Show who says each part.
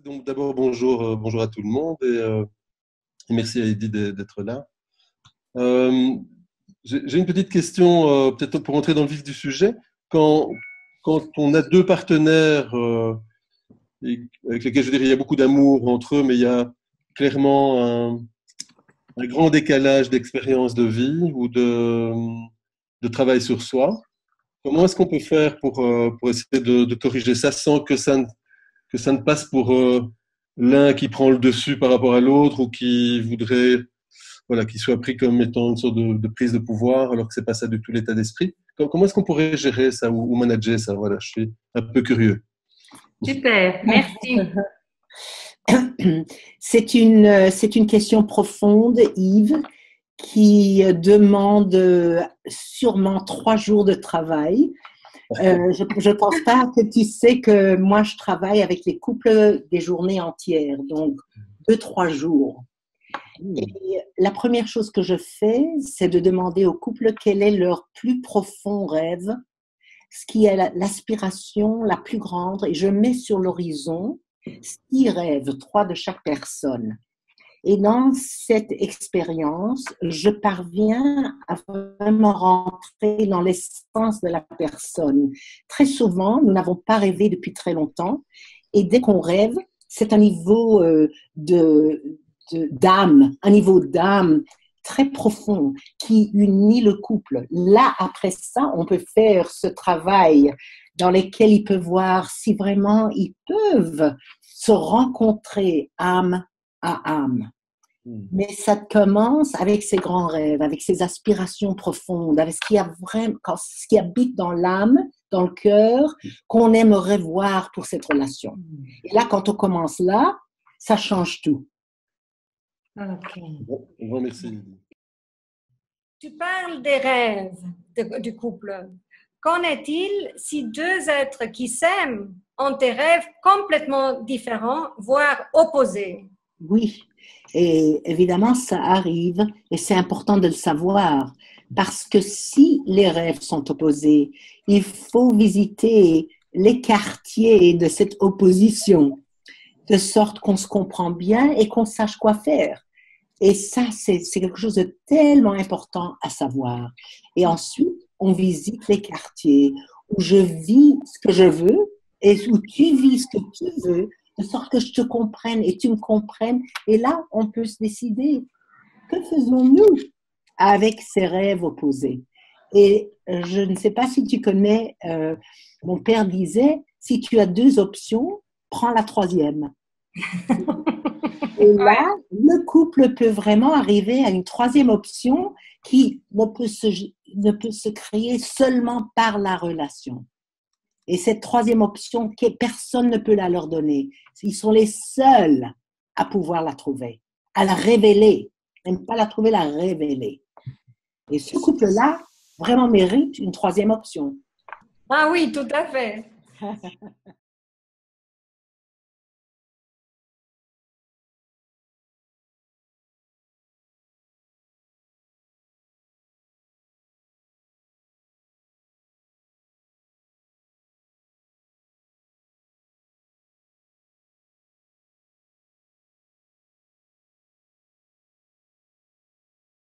Speaker 1: Donc d'abord bonjour à tout le monde et merci à Eddy d'être là. Euh, j'ai une petite question peut-être pour entrer dans le vif du sujet. Quand, quand on a deux partenaires avec lesquels je dirais il y a beaucoup d'amour entre eux, mais il y a clairement un grand décalage d'expérience de vie ou de travail sur soi. Comment est-ce qu'on peut faire pour essayer de corriger ça sans que ça ne passe pour l'un qui prend le dessus par rapport à l'autre ou qui voudrait, voilà, qui soit pris comme étant une sorte de prise de pouvoir alors que c'est pas ça du tout l'état d'esprit. Comment est-ce qu'on pourrait gérer ça ou manager ça? Voilà, je suis un peu curieux.
Speaker 2: Super, merci.
Speaker 3: C'est une question profonde, Yves, qui demande sûrement 3 jours de travail. Je ne pense pas que tu sais que moi, je travaille avec les couples des journées entières, donc 2, 3 jours. Et la première chose que je fais, c'est de demander aux couples quel est leur plus profond rêve, ce qui est l'aspiration la plus grande, et je mets sur l'horizon 6 rêves, 3 de chaque personne. Et dans cette expérience, je parviens à vraiment rentrer dans l'essence de la personne. Très souvent, nous n'avons pas rêvé depuis très longtemps, et dès qu'on rêve, c'est un niveau d'âme, un niveau d'âme très profond qui unit le couple. Là, après ça, on peut faire ce travail dans lequel il peut voir si vraiment ils peuvent se rencontrer âme à âme. Mais ça commence avec ses grands rêves, avec ses aspirations profondes, avec ce qui a vraiment, ce qui habite dans l'âme, dans le cœur, qu'on aimerait voir pour cette relation. Et là, quand on commence là, ça change tout.
Speaker 2: Ok.
Speaker 1: Bon, merci.
Speaker 2: Tu parles des rêves du couple. Qu'en est-il si deux êtres qui s'aiment ont des rêves complètement différents, voire opposés?
Speaker 3: Oui, et évidemment, ça arrive et c'est important de le savoir parce que si les rêves sont opposés, il faut visiter les quartiers de cette opposition de sorte qu'on se comprend bien et qu'on sache quoi faire. Et ça, c'est quelque chose de tellement important à savoir. Et ensuite, on visite les quartiers où je vis ce que je veux et où tu vis ce que tu veux, de sorte que je te comprenne et tu me comprennes. Et là, on peut se décider, que faisons-nous avec ces rêves opposés? Et je ne sais pas si tu connais, mon père disait, si tu as 2 options, prends la troisième. Et là, le couple peut vraiment arriver à une troisième option qui ne peut se créer seulement par la relation. Et cette troisième option, personne ne peut la leur donner. Ils sont les seuls à pouvoir la trouver, à la révéler. Même pas la trouver, la révéler. Et ce couple-là vraiment mérite une troisième option.
Speaker 2: Ah oui, tout à fait.